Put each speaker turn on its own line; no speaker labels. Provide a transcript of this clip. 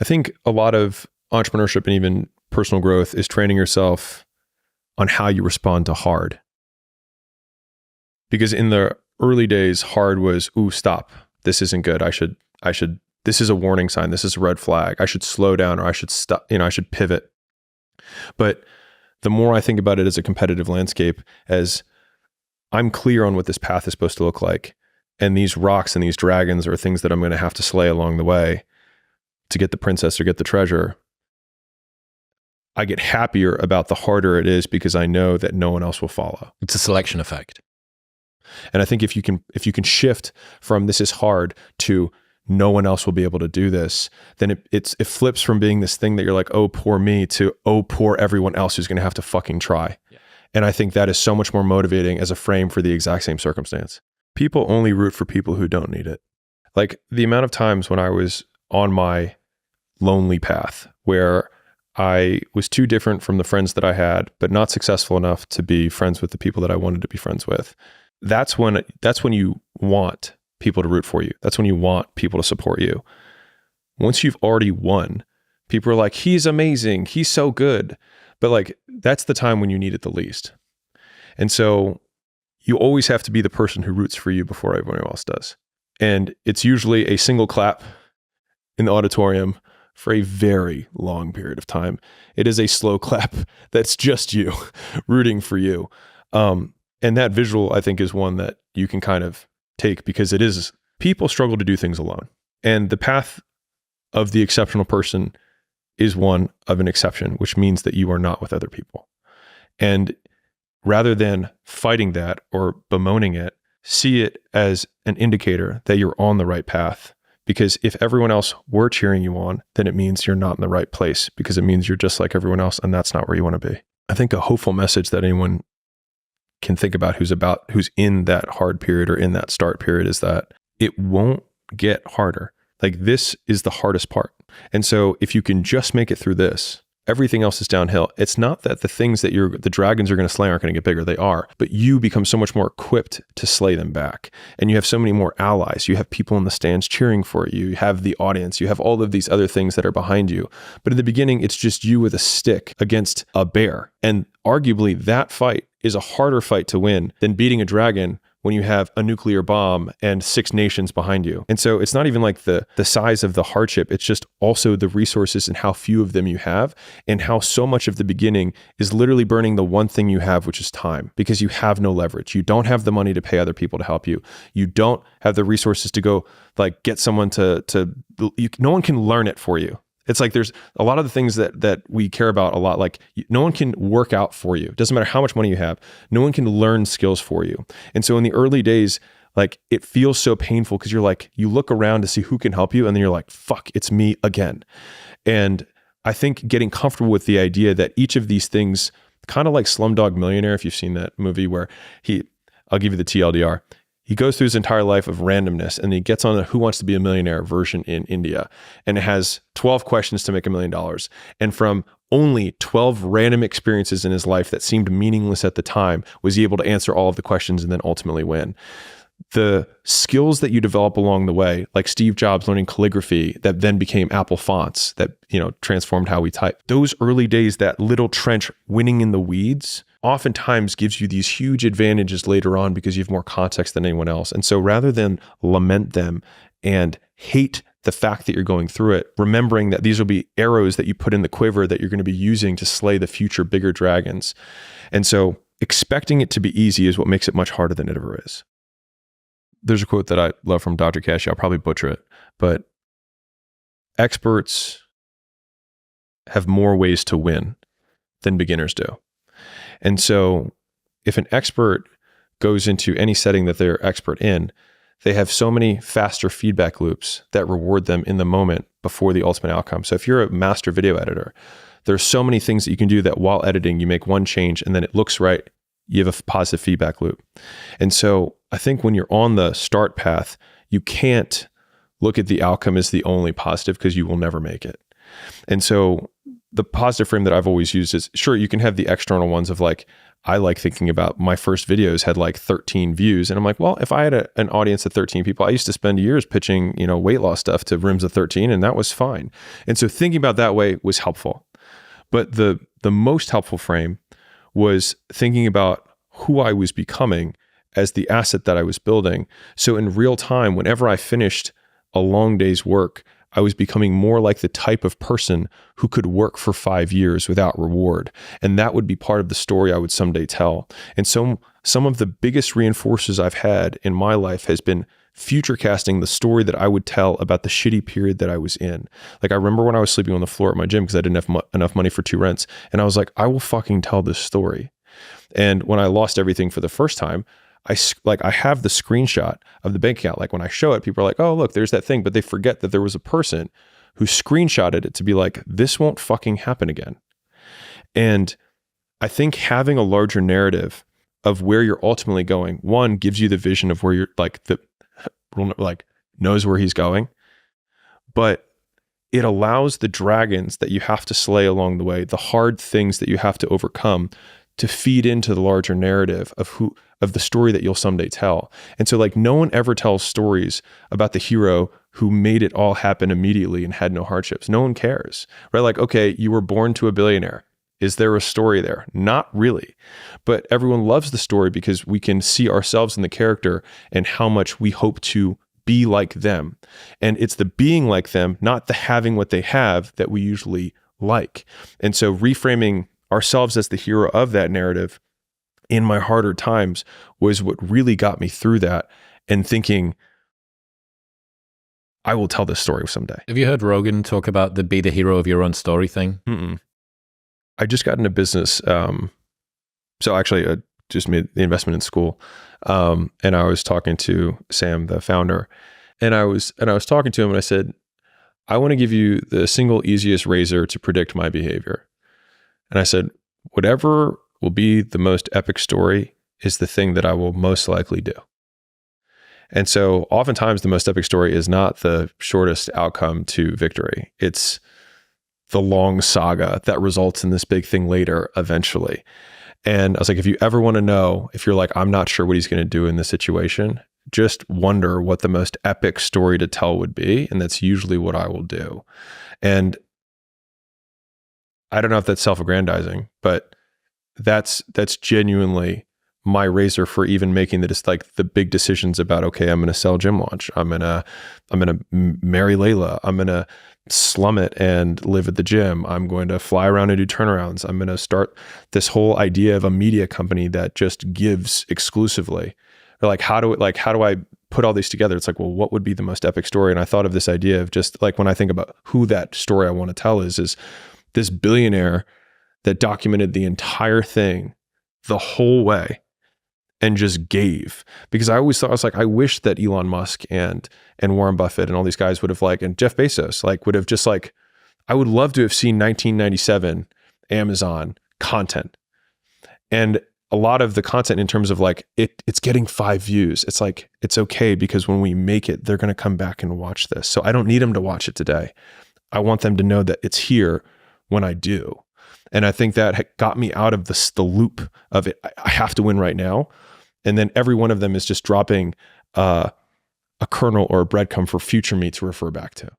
I think a lot of entrepreneurship and even personal growth is training yourself on how you respond to hard. Because in the early days, hard was, ooh, stop. This isn't good. This is a warning sign. This is a red flag. I should slow down, or I should stop, I should pivot. But the more I think about it as a competitive landscape, as I'm clear on what this path is supposed to look like, and these rocks and these dragons are things that I'm going to have to slay along the way to get the princess or get the treasure, I get happier about the harder it is because I know that no one else will follow.
It's a selection effect.
And I think if you can shift from this is hard to no one else will be able to do this, then it flips from being this thing that you're like, oh, poor me, to, oh, poor everyone else who's going to have to fucking try. Yeah. And I think that is so much more motivating as a frame for the exact same circumstance. People only root for people who don't need it. Like the amount of times when I was on my lonely path where I was too different from the friends that I had, but not successful enough to be friends with the people that I wanted to be friends with. That's when you want people to root for you. That's when you want people to support you. Once you've already won, people are like, he's amazing, he's so good. But like, that's the time when you need it the least. And so you always have to be the person who roots for you before everyone else does. And it's usually a single clap in the auditorium for a very long period of time. It is a slow clap that's just you rooting for you. And that visual, I think, is one that you can kind of take because people struggle to do things alone. And the path of the exceptional person is one of an exception, which means that you are not with other people. And rather than fighting that or bemoaning it, see it as an indicator that you're on the right path. Because if everyone else were cheering you on, then it means you're not in the right place, because it means you're just like everyone else, and that's not where you want to be. I think a hopeful message that anyone can think about who's in that hard period or in that start period is that it won't get harder. Like, this is the hardest part. And so if you can just make it through this, everything else is downhill. It's not that the things that the dragons are going to slay aren't going to get bigger. They are, but you become so much more equipped to slay them back. And you have so many more allies. You have people in the stands cheering for you. You have the audience. You have all of these other things that are behind you. But in the beginning, it's just you with a stick against a bear. And arguably that fight is a harder fight to win than beating a dragon when you have a nuclear bomb and 6 nations behind you. And so it's not even like the size of the hardship. It's just also the resources and how few of them you have, and how so much of the beginning is literally burning the one thing you have, which is time, because you have no leverage. You don't have the money to pay other people to help you. You don't have the resources to go like get someone no one can learn it for you. It's like there's a lot of the things that we care about a lot. Like, no one can work out for you. It doesn't matter how much money you have. No one can learn skills for you. And so in the early days, like, it feels so painful because you're like, you look around to see who can help you, and then you're like, fuck, it's me again. And I think getting comfortable with the idea that each of these things, kind of like Slumdog Millionaire, if you've seen that movie where I'll give you the TLDR. He goes through his entire life of randomness, and he gets on a Who Wants to Be a Millionaire version in India. And it has 12 questions to make $1 million. And from only 12 random experiences in his life that seemed meaningless at the time, was he able to answer all of the questions and then ultimately win. The skills that you develop along the way, like Steve Jobs learning calligraphy that then became Apple fonts that, transformed how we type. Those early days, that little trench winning in the weeds, oftentimes gives you these huge advantages later on because you have more context than anyone else. And so rather than lament them and hate the fact that you're going through it, remembering that these will be arrows that you put in the quiver that you're going to be using to slay the future bigger dragons. And so expecting it to be easy is what makes it much harder than it ever is. There's a quote that I love from Dr. Kashey. I'll probably butcher it, but experts have more ways to win than beginners do. And so if an expert goes into any setting that they're expert in, they have so many faster feedback loops that reward them in the moment before the ultimate outcome. So if you're a master video editor, there's so many things that you can do that while editing, you make one change and then it looks right. You have a positive feedback loop. And so I think when you're on the start path, you can't look at the outcome as the only positive because you will never make it. And so the positive frame that I've always used is, sure, you can have the external ones of like, I like thinking about my first videos had like 13 views. And I'm like, well, if I had an audience of 13 people, I used to spend years pitching, weight loss stuff to rooms of 13, and that was fine. And so thinking about that way was helpful. But the most helpful frame was thinking about who I was becoming as the asset that I was building. So in real time, whenever I finished a long day's work, I was becoming more like the type of person who could work for 5 years without reward. And that would be part of the story I would someday tell. And so some of the biggest reinforcers I've had in my life has been future casting the story that I would tell about the shitty period that I was in. Like I remember when I was sleeping on the floor at my gym because I didn't have enough money for 2 rents. And I was like, I will fucking tell this story. And when I lost everything for the first time, I have the screenshot of the bank account. Like when I show it, people are like, oh, look, there's that thing. But they forget that there was a person who screenshotted it to be like, this won't fucking happen again. And I think having a larger narrative of where you're ultimately going, one, gives you the vision of where you're knows where he's going, but it allows the dragons that you have to slay along the way, the hard things that you have to overcome, to feed into the larger narrative of the story that you'll someday tell. And so like no one ever tells stories about the hero who made it all happen immediately and had no hardships. No one cares, right? Like, okay, you were born to a billionaire. Is there a story there? Not really. But everyone loves the story because we can see ourselves in the character and how much we hope to be like them. And it's the being like them, not the having what they have, that we usually like. And so reframing ourselves as the hero of that narrative in my harder times was what really got me through that, and thinking, I will tell this story someday.
Have you heard Rogan talk about the be the hero of your own story thing?
Mm-mm. I just got into business. So actually I just made the investment in school. And I was talking to Sam, the founder, and I was talking to him and I said, I want to give you the single easiest razor to predict my behavior. And I said, whatever will be the most epic story is the thing that I will most likely do. And so oftentimes the most epic story is not the shortest outcome to victory. It's the long saga that results in this big thing later eventually. And I was like, if you ever want to know, if you're like, I'm not sure what he's going to do in this situation, just wonder what the most epic story to tell would be. And that's usually what I will do. And I don't know if that's self-aggrandizing, but that's genuinely my razor for even making the big decisions about, okay, I'm going to sell Gym Launch. I'm going to marry Layla. I'm going to slum it and live at the gym. I'm going to fly around and do turnarounds. I'm going to start this whole idea of a media company that just gives exclusively. Or like, how do I put all these together? It's like, well, what would be the most epic story? And I thought of this idea of just like, when I think about who that story I want to tell is this billionaire that documented the entire thing the whole way and just gave. Because I always thought, I was like, I wish that Elon Musk and Warren Buffett and all these guys would have and Jeff Bezos would have just I would love to have seen 1997 Amazon content. And a lot of the content in terms of it's getting 5 views. It's like, it's okay because when we make it, they're going to come back and watch this. So I don't need them to watch it today. I want them to know that it's here when I do. And I think that got me out of the loop of it. I have to win right now. And then every one of them is just dropping a kernel or a breadcrumb for future me to refer back to.